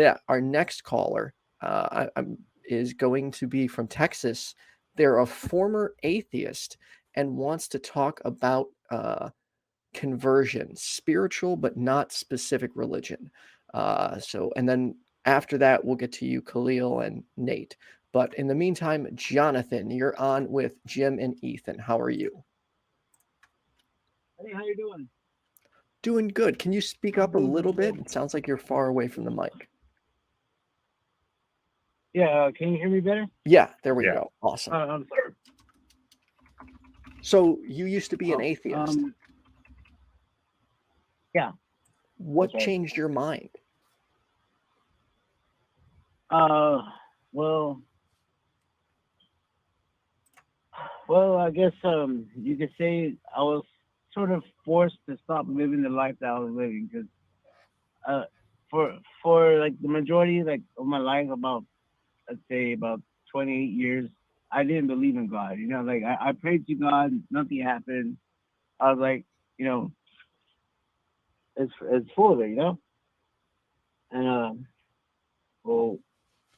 yeah, our next caller is going to be from Texas. They're a former atheist and wants to talk about conversion, spiritual but not specific religion. And then after that, we'll get to you, Khalil and Nate. But in the meantime, Jonathan, you're on with Jim and Ethan. How are you? Hey, how you doing? Doing good. Can you speak up a little bit? It sounds like you're far away from the mic. Yeah, can you hear me better? Yeah, there we go. Awesome. I'm sorry. So you used to be an atheist. Yeah. What changed your mind? Well, I guess you could say I was sort of forced to stop living the life that I was living because for like the majority of my life, I'd say about 28 years, I didn't believe in God. You know, like I prayed to God, nothing happened. I was like, you know, it's full of it, you know. And well,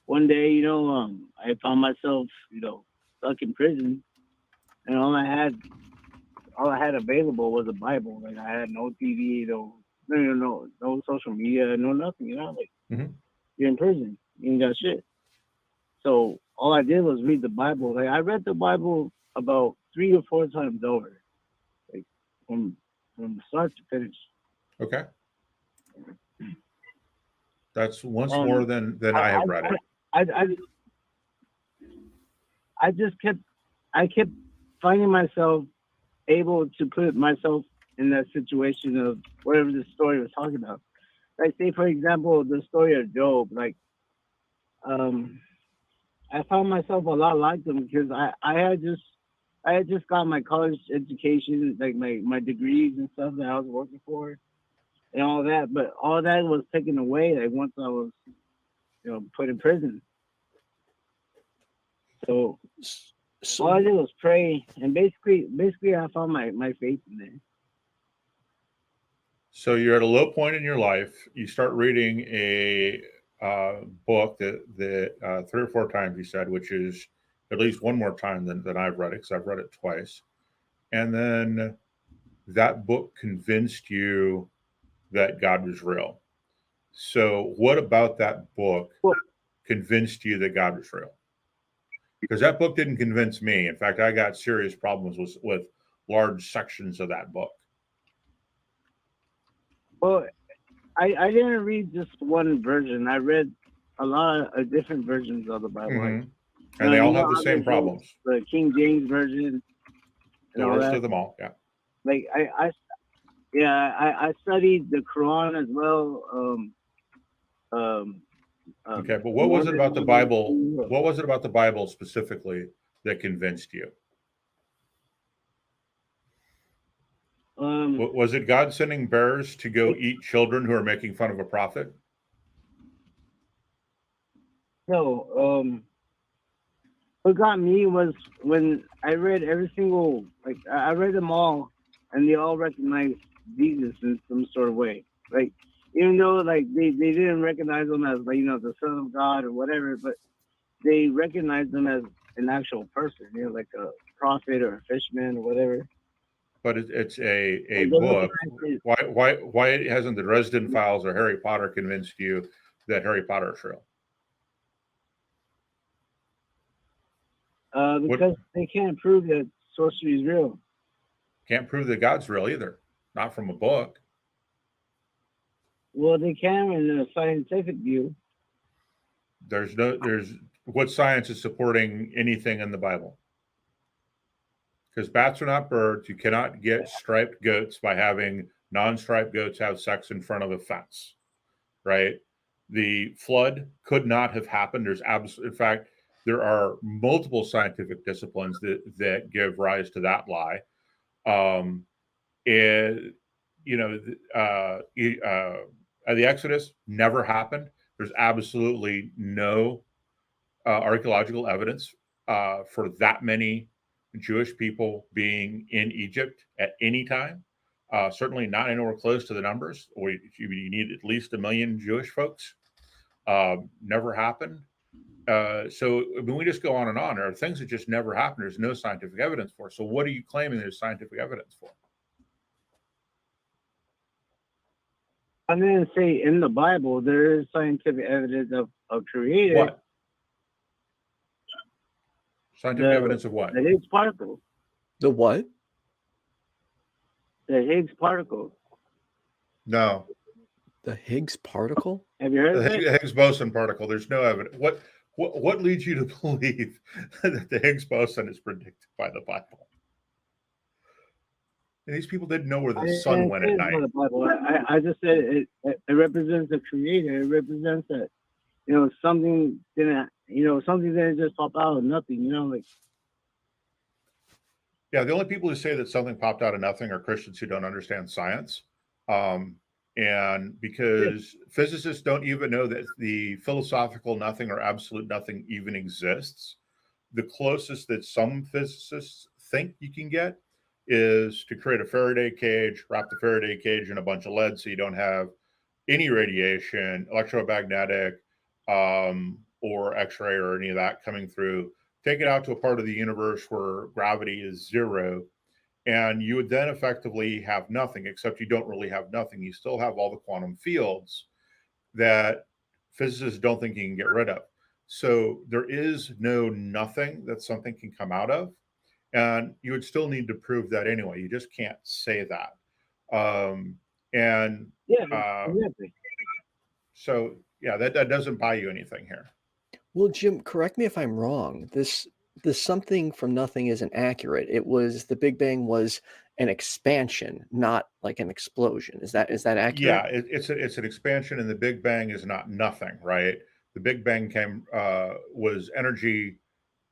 one day, you know, I found myself, you know, stuck in prison, and all I had available was a Bible. Like I had no TV, no social media, no nothing. You know, like you're in prison, you ain't got shit. So all I did was read the Bible. Like I read the Bible about 3 or 4 times over, like from start to finish. Okay, that's once more than I have read it. I kept finding myself able to put myself in that situation of whatever the story was talking about. Like say for example, the story of Job. Like I found myself a lot like them because I had just got my college education, like my degrees and stuff that I was working for and all that, but all that was taken away like once I was, you know, put in prison. So all I did was pray, and basically I found my faith in there. So you're at a low point in your life. You start reading a book that 3 or 4 times you said, which is at least one more time than I've read it, because I've read it twice. And then that book convinced you that God was real. So what about that book convinced you that God was real? Because that book didn't convince me. In fact, I got serious problems with large sections of that book. Well, I didn't read just one version. I read a lot of different versions of the Bible. Mm-hmm. And they all have the same problems. The King James version. The worst of them all, yeah. Like I studied the Quran as well. Okay, but what was it about the Bible? What was it about the Bible specifically that convinced you? Was it God sending bears to go eat children who are making fun of a prophet? No. What got me was when I read every single, like I read them all, and they all recognized Jesus in some sort of way. Like even though like they didn't recognize him as, like, you know, the Son of God or whatever, but they recognized him as an actual person, you know, like a prophet or a fisherman or whatever. But it's a book. Why hasn't the Dresden Files or Harry Potter convinced you that Harry Potter is real? Because they can't prove that sorcery is real. Can't prove that God's real either. Not from a book. Well, they can in a scientific view. There's what science is supporting anything in the Bible? Because bats are not birds. You cannot get striped goats by having non-striped goats have sex in front of a fence, right? The flood could not have happened. In fact, there are multiple scientific disciplines that give rise to that lie. The Exodus never happened. There's absolutely no archaeological evidence for that many Jewish people being in Egypt at any time. Certainly not anywhere close to the numbers. You need at least 1 million Jewish folks never happened. So I mean, we just go on and on. There are things that just never happen. There's no scientific evidence for. So what are you claiming there's scientific evidence for? I'm going to say in the Bible, there is scientific evidence of creator. What? Scientific evidence of what? The Higgs particle. The what? The Higgs particle. No. The Higgs particle? Have you heard of The it? Higgs boson particle. There's no evidence. What leads you to believe that the Higgs boson is predicted by the Bible? And these people didn't know where the sun went at night. I just said it represents a creator. It represents that, something didn't just pop out of nothing, like. Yeah, the only people who say that something popped out of nothing are Christians who don't understand science. And because physicists don't even know that the philosophical nothing or absolute nothing even exists, the closest that some physicists think you can get is to create a Faraday cage, wrap the Faraday cage in a bunch of lead so you don't have any radiation, electromagnetic, or X-ray or any of that coming through. Take it out to a part of the universe where gravity is zero, and you would then effectively have nothing, except you don't really have nothing. You still have all the quantum fields that physicists don't think you can get rid of. So there is no nothing that something can come out of. And you would still need to prove that anyway. You just can't say that. Exactly. So, yeah, that doesn't buy you anything here. Well, Jim, correct me if I'm wrong. This something from nothing isn't accurate. It was the Big Bang was an expansion, not like an explosion. Is that accurate? Yeah, it's an expansion, and the Big Bang is not nothing, right? The Big Bang was energy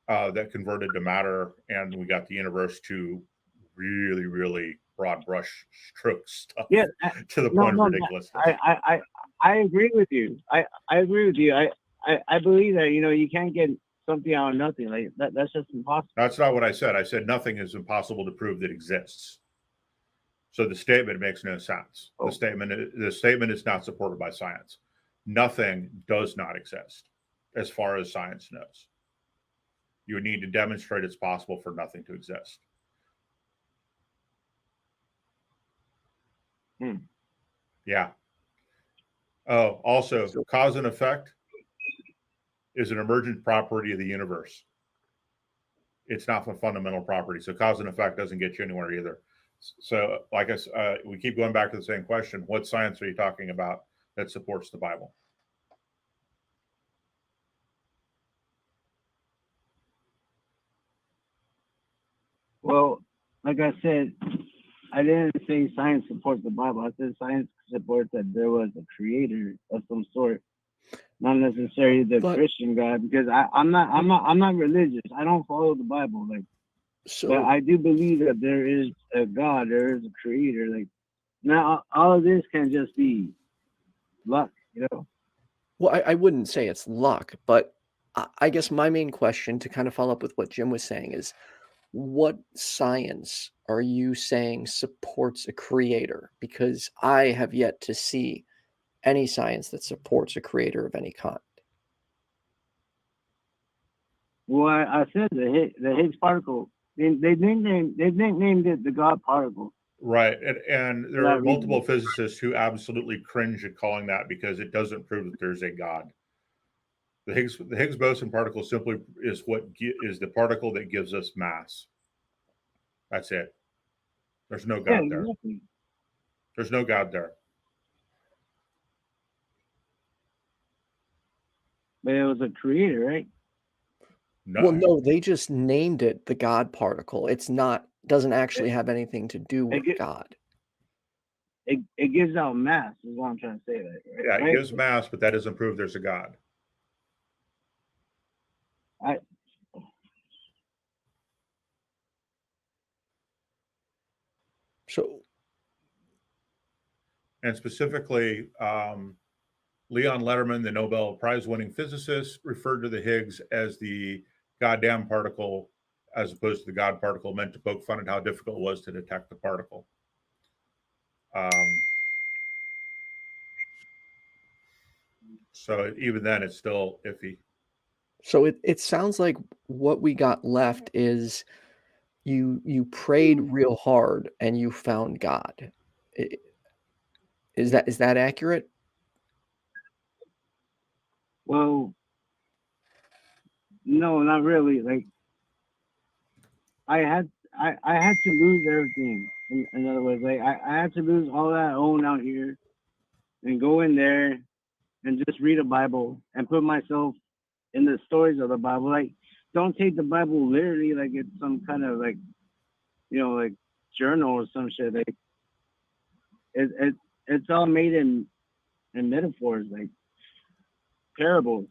that converted to matter, and we got the universe to really, really broad brush stroke stuff. Yeah, to the point of ridiculousness. I agree with you. I agree with you. I believe that you can't get something out of nothing. Like that's just impossible. That's not what I said. I said nothing is impossible to prove that exists. So the statement makes no sense. Oh. The statement is not supported by science. Nothing does not exist, as far as science knows. You would need to demonstrate it's possible for nothing to exist. Yeah. Oh, also, cause and effect is an emergent property of the universe. It's not a fundamental property. So cause and effect doesn't get you anywhere either. So like I said, we keep going back to the same question. What science are you talking about that supports the Bible? Well, like I said, I didn't say science supports the Bible. I said science supports that there was a creator of some sort, not necessarily the Christian God, because I'm not religious. I don't follow the Bible, but I do believe that there is a God, there is a creator. Like now, all of this can just be luck, Well, I wouldn't say it's luck, but I guess my main question, to kind of follow up with what Jim was saying, is what science are you saying supports a creator? Because I have yet to see any science that supports a creator of any kind. Well, I said the Higgs particle. They nicknamed it the God particle. Right, and there are multiple physicists who absolutely cringe at calling that because it doesn't prove that there's a God. The Higgs boson particle simply is the particle that gives us mass. That's it. There's no God there. Exactly. There's no God there. But it was a creator, right? No. Well, no, they just named it the God particle. It's not, doesn't actually have anything to do with God. It gives out mass, is what I'm trying to say. Right? Yeah, it gives mass, but that doesn't prove there's a God. And specifically, Leon Letterman, the Nobel Prize-winning physicist, referred to the Higgs as the goddamn particle, as opposed to the God particle, meant to poke fun at how difficult it was to detect the particle. So even then, it's still iffy. So it sounds like what we got left is you prayed real hard and you found God. I- Is that accurate? Well, no, not really. Like I had to lose everything. In other words, like I had to lose all that I own out here and go in there and just read a Bible and put myself in the stories of the Bible. Like, don't take the Bible literally, like it's some kind of like, like journal or some shit. Like, it's all made in metaphors, like parables.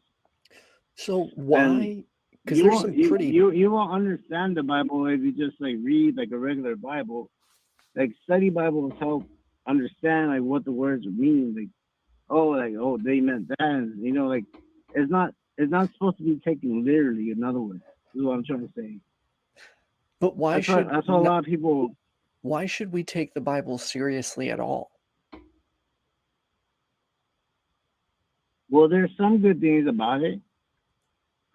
So And why? Because you there's won't some pretty you won't understand the Bible if you just like read like a regular Bible. Like study Bibles help understand like what the words mean. Like they meant that. And, like it's not supposed to be taken literally. In other words, is what I'm trying to say. but That's what a lot of people. why should we take the Bible seriously at all? Well, there's some good things about it.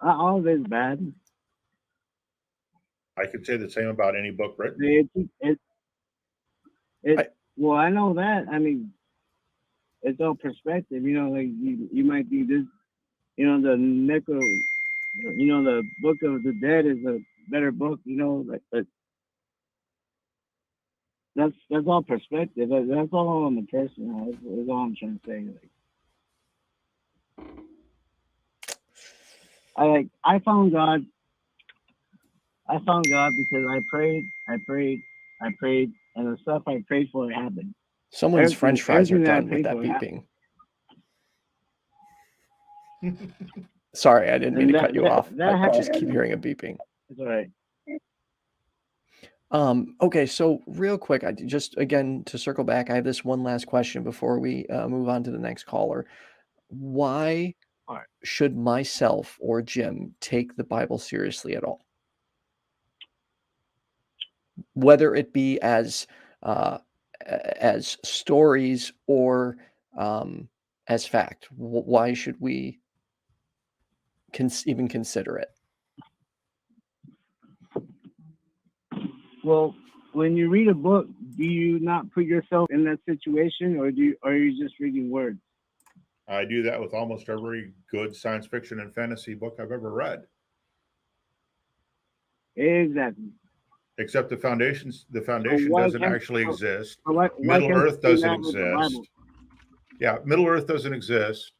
Not all of it's bad. I could say the same about any book written. Well, I know that. I mean, it's all perspective. Like you might be this. The the Book of the Dead is a better book. But that's all perspective. That's all on the person. That's all I'm trying to say. I found God. I found God because I prayed, and the stuff I prayed for happened. Someone's French fries are everything that I done with prayed that for beeping. Sorry, I didn't mean to cut you off. I just keep hearing a beeping. It's all right. Okay, so real quick, I just again to circle back, I have this one last question before we move on to the next caller. Why All right. should myself or Jim take the Bible seriously at all? Whether it be as stories or as fact, why should we even consider it? Well, when you read a book, do you not put yourself in that situation, or are you just reading words? I do that with almost every good science fiction and fantasy book I've ever read. Exactly. Except the foundation So doesn't actually exist. Why Middle can't Earth you do doesn't that with the Bible? exist. Yeah, Middle Earth doesn't exist.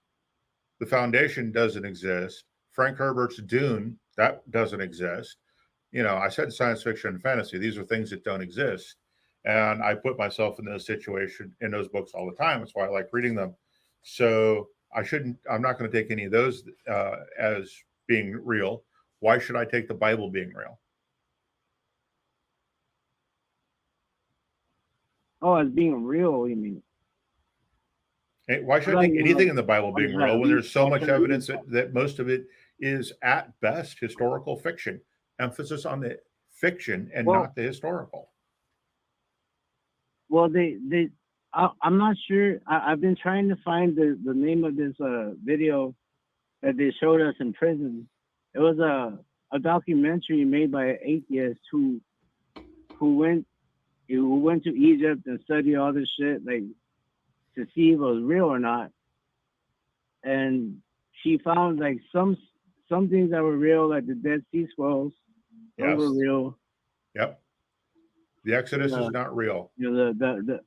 The foundation doesn't exist. Frank Herbert's Dune, that doesn't exist. I said science fiction and fantasy. These are things that don't exist. And I put myself in those situations in those books all the time. That's why I like reading them. So I'm not going to take any of those as being real. Why should I take the Bible being real? Oh, as being real, you mean? Hey, why should I take anything in the Bible being real when there's so much evidence that most of it is at best historical fiction? Emphasis on the fiction and not the historical. Well, I'm not sure. I've been trying to find the name of this video that they showed us in prison. It was a documentary made by an atheist who went to Egypt and studied all this shit, like to see if it was real or not. And she found like some things that were real, like the Dead Sea Scrolls. Those were real. Yep. The Exodus is not real. The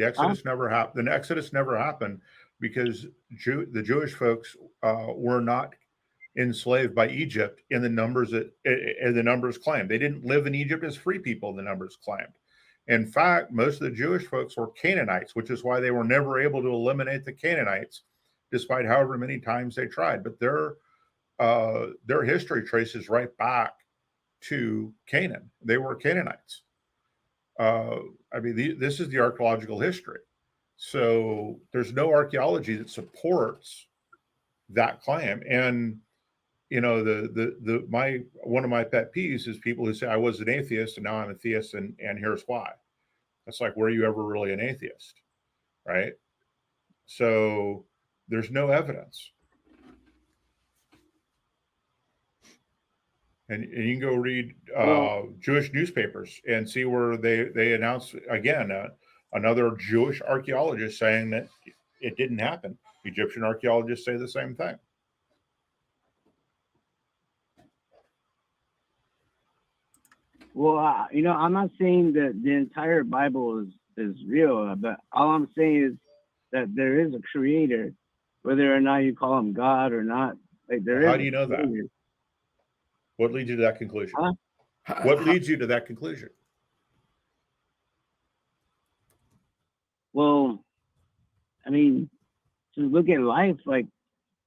Exodus never happened. The Exodus never happened because the Jewish folks were not enslaved by Egypt in the numbers claimed. They didn't live in Egypt as free people. The numbers claimed. In fact, most of the Jewish folks were Canaanites, which is why they were never able to eliminate the Canaanites, despite however many times they tried. But their history traces right back to Canaan. They were Canaanites. This is the archaeological history. So there's no archaeology that supports that claim. And one of my pet peeves is people who say I was an atheist and now I'm a theist, and here's why. That's like, were you ever really an atheist? Right? So There's no evidence. And you can go read Jewish newspapers and see where they announce again another Jewish archaeologist saying that it didn't happen. Egyptian archaeologists say the same thing. Well, I'm not saying that the entire Bible is real, but all I'm saying is that there is a creator, whether or not you call him God or not. Like there How is. do you know that? What leads you to that conclusion? Huh? What leads you to that conclusion? Well, I mean, just look at life. Like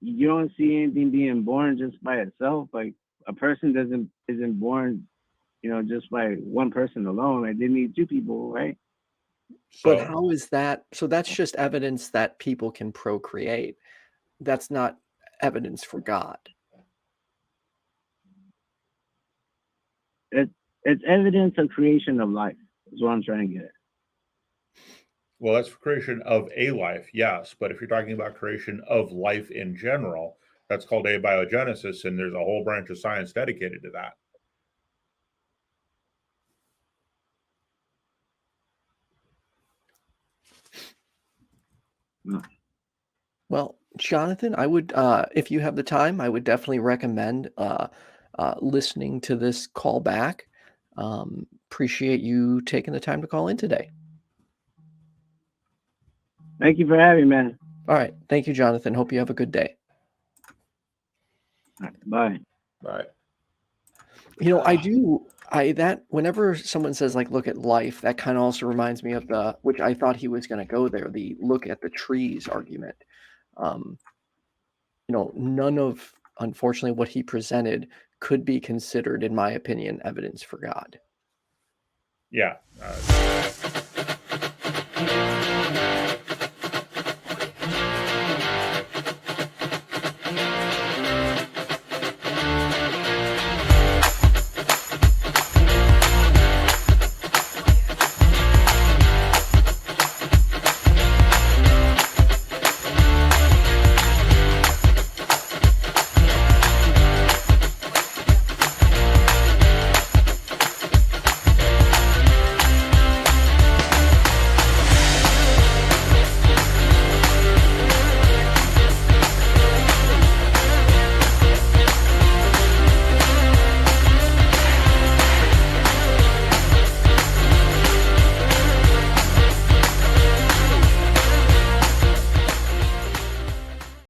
you don't see anything being born just by itself. Like a person isn't born, just by one person alone. Like they need two people, right? But how is that? So that's just evidence that people can procreate. That's not evidence for God. It's evidence of creation of life, is what I'm trying to get at. Well, that's creation of a life, yes. But if you're talking about creation of life in general, that's called abiogenesis, and there's a whole branch of science dedicated to that. Well, Jonathan, I would, if you have the time, I would definitely recommend listening to this call back. Appreciate you taking the time to call in today. Thank you for having me, man. All right. Thank you, Jonathan. Hope you have a good day. All right, bye. Right. Whenever someone says like, look at life, that kind of also reminds me of which I thought he was going to go there, the look at the trees argument. None of, unfortunately, what he presented could be considered, in my opinion, evidence for God. Yeah.